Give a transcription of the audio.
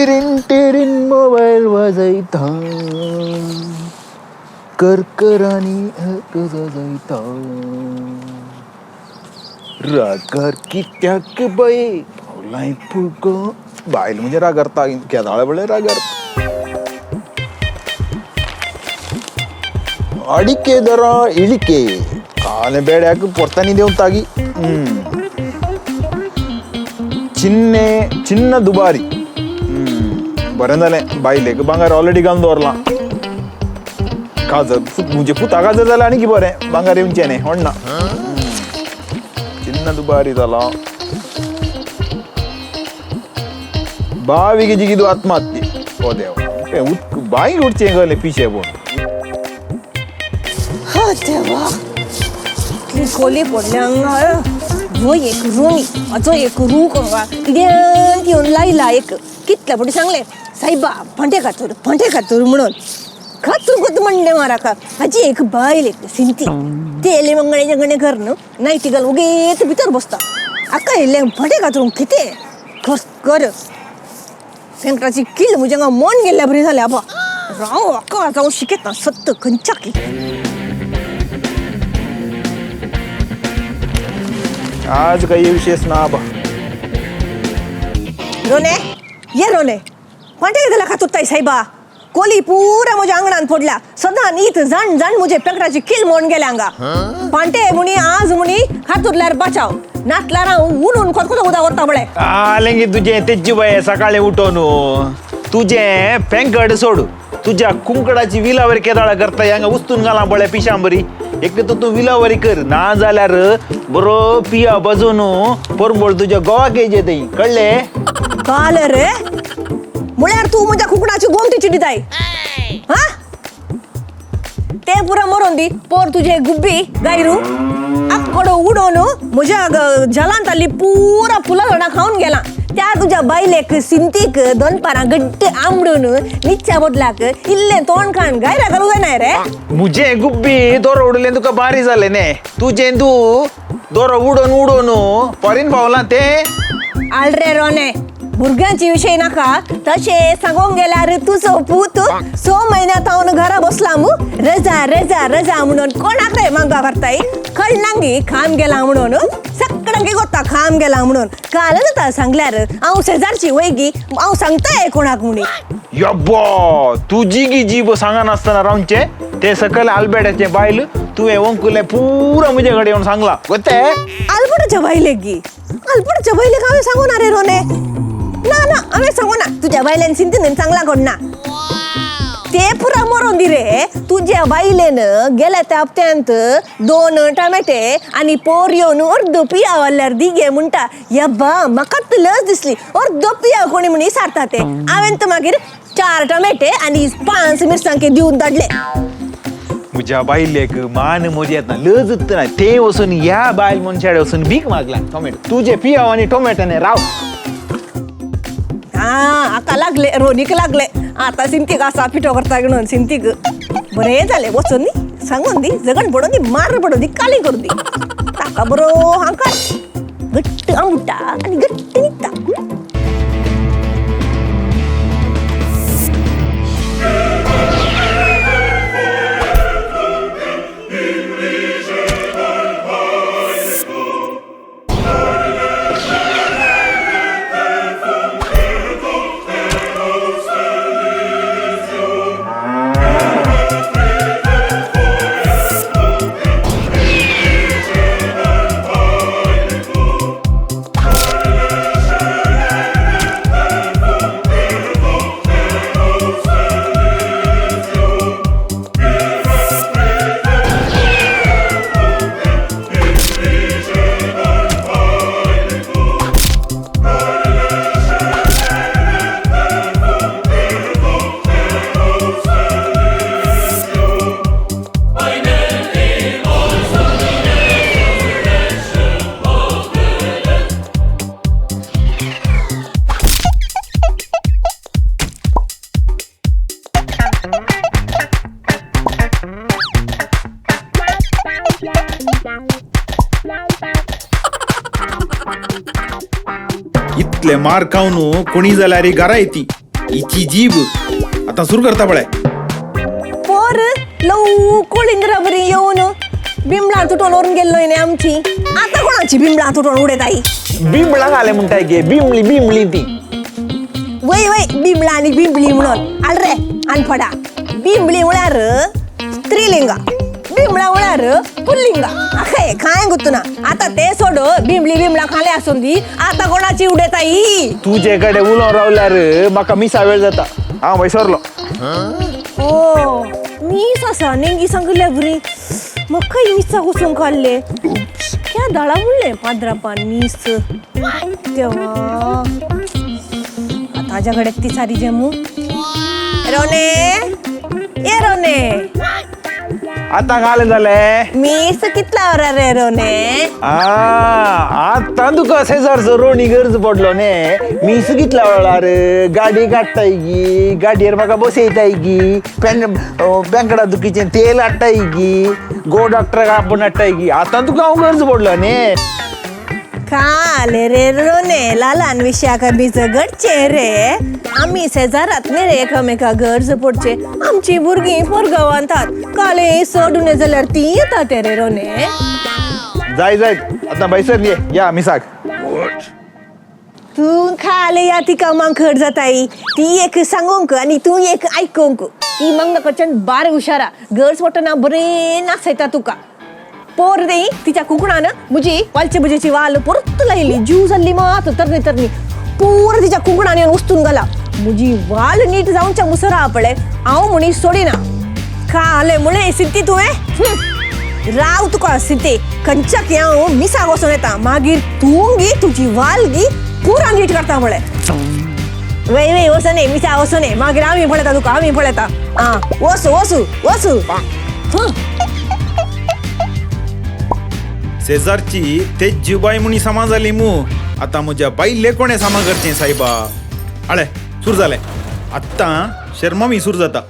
टिरिन mobile वाजयता करकरानी जायता रागर कित्याक बाई पावलाय फुग बायल म्हणजे रागरता केदाळ बळे रागर अडिके दर इಳಿಕೆ ಕಾಲೆ ಬೇಡ್ಯಾಕ ಪೊರ್ತಾನಿ ದೇವ್ತಾಗಿ ಚಿನ್ನ ದುಬಾರಿ बरें बायलेक भांगार ऑलरेडी घालून दवरला काजर म्हणजे फुता काजर जाल्यार आनी की बरें भांगार येवचें न्ही होडना चिन्न दुबारी जाला बावी कितें कितें आत्महत्या हो देव बांय उठचें गले पिशे पळोवन देवा इतली कोली पडले हांगा हो एक रुमी अजो एक रू कंगा किद्यान येवन लायला एक कितले पटी सांगले सायबा फांटे खातर म्हणून खातर म्हणले म्हाका हाजी एक बायल एक सिंती तेले मंगळेचे गणे घर न्हू नायटी घाल उगेच भितर बसता आका येयले फांटे खातर कितें कर सेंकराची किल्ल म्हजे हांगा मन गेल्ल्या बरी जाल्या बा राव आका जावं शिकत ना सत्त खंयच्या आज काही विशेष ना बा रोने ये रोने फांटे घाला खातुरताय सायबा कोली पुरा म्हज्या आंगणान पडल्या सदां नीत जाण जाण म्हजे पेकराची किल मोन गेल्या हांगा फांटे मुनी आज मुनी खातुरल्यार बचाव नातल्यार हांव उडून खोदखोद उदा वरता बळे आलेंगी तुझे तेजी बाय सकाळी उठोन तुझे पेंकड सोड तुझ्या कुंकडाची विलावरी केदाळा करता हांगा उस्तून घाला बळे पिशांबरी एक तर तू विलावरी कर ना जाल्यार बरो पिया बजून पोरंबोळ तुझ्या गोवाक येते कळले काल रे म्हळ्यार तू म्हज्या कुकडाची गोमती चिडिताय हा ते पुरा मरोन दी पोर तुझे गुब्बी गायरू आकडो उडोन म्हज्या जलांताली पुरा फुलां झाडां खावन गेला त्या तुझ्या बायलेक सिंतीक दोन पारां गड्ड आंबडून निच्या बदलाक इल्ले तोंड खान गायरा घालू जाय रे मुझे गुब्बी दोरो उडले तुका बारी जाले ने तुझे तू दोरो उडोन उडोन परीन पावला ते आलरे रोने भुरग्यांची विषय नाका तशे सांगूंक गेल्यार तुजो पूत 6 महिन्यात हांव घरा बसला मू रजा रजा रजा म्हणून कोणाक रे मांगा भरताय कळनांगी खाम गेला म्हणून सगळ्यांकी गोत्ता खाम गेला म्हणून काल जाता सांगल्यार हांव सेजारची वैगी हांव सांगताय कोणाक म्हणी यब्बा तुजी गी जीब सांगा नासतना रावचे ते सकल आलबेड्याचे बायल तुवें वंकुले पुरा म्हजे कडेन येवन सांगला गोते आलबेड्याच्या बायलेक गी आलबेड्याच्या बायलेक हांवें सांगून रे रोने ना ना हांवें सांगू ना तुझ्या बायलेन सिंतीन चांगला कोण ना ते पुरा मरोन दी रे तुझ्या बायलेन गेल्या त्या हप्त्यांत 2 टमाटे आनी पोरयोन अर्द पिया वाल्यार दिगे म्हणटा यब्बा म्हाका लज दिसली अर्द पिया कोणी म्हणी सारता ते हांवें तर मागीर 4 टमाटे आनी 5 मिरसांगे दिवन धाडले तुझ्या बायलेक मान मोजी येता लज ना ते वचून ह्या बायल मनशाडे वचून भीक मागला टोमॅटो तुझे पिया आनी टोमॅटोने राव आका लागले रोनीक लागले आता सिंतीक असा पिठो करता म्हणून सिंतीक बरे झाले वचून दी सांगून दी जगण पडून दी मार पडून दी काली करून दी ताका बरो हांका घट्ट आंबटा आणि घट्ट निघता इतले मार खावन कोणी जाल्यार घरा येती हिची जीभ आता सुरू करता बळे पोर लव कोळिंद्रा बरी येऊन बिमला तुटून वरून गेलोय ना आमची. आता कोणाची बिमला तुटून उडत आई? बिमळा घाले म्हणताय गे बिमली बिमली ती वय वय बिमला आणि बिंबली म्हणून आल रे अनफडा. बिंबली म्हळ्यार स्त्रीलिंगा, बिमळा म्हळ्यार पुल्लिंगा. अखे काय गुत्तू ना. आता ते सोड, बिंबली बिमळा खाले असून दी. आता कोणाची उडत आई? तुझ्याकडे उलव रावल्यार माका मिसा वेळ जाता. हा वैसरलो हो मी ससा नेंगी सांगल्या बरी मग काही मिसा घुसून खाल्ले. क्या दळा बोलले पाद्रापान मीस तेव्हा. आता माझ्याकडे ती सारी जेमू. रोने ए रोने आता घाले झाले मीस कितला वरा रे रोने. आता तुका सेजारचं रोणी गरज पडलो ने. मी कितला वेळा रे गाडी काढताय गी, गाडीवर म्हाका बसयताय गी, बँकडा दुखीचे तेल हाडटाय गी, गो डॉक्टर आपण हाडटाय गी. आता तुका हांव गरज पडलो ने. खाले रे रोने लालान विषया कमीच घडचे रे. आम्ही शेजारात नाही रे एकामेका गरज पडचे. आमची भुरगी पोरगावांतात काले सोडून जाल्यार ती येतात रे रोने. जाय जाय आता बैसर ये या मिसाक. तू खाले या ती कामांक खड जाताई. ती एक सांगूंक आणि तू एक ऐकूंक. ती मग कडच्यान बार हुशारा गरज पडटना बरे नाचयता तुका. पोर देई तिच्या कुंकणानं मुजी वालचे बुजेची वाल परत लायली. जीव जाल्ली मात तरणी तरणी पूर तिच्या कुंकणाने उस्तून गेला. मुजी वाल नीट जाऊनच्या मुसरा आपले हांव म्हणी सोडिना. खाले मुळे सिद्धी तुवें राव तुका सिद्धे कंचाक हांव मिसा वचून येता. मागीर तूं गी तुजी वाल गी पुरा नीट करता म्हळे. वय वय वसने मिसा वसने मागीर आम्ही पळयता तुका आम्ही पळयता. आ वसू वसू वसू. सेजारची तेच जीवबाई मुनी सामा झाली मू. आता म्हज्या बाईले कोणे सामा करचे सायबा. आळे सुरू झाले आत्ता शर्मा मी सुरू जाता.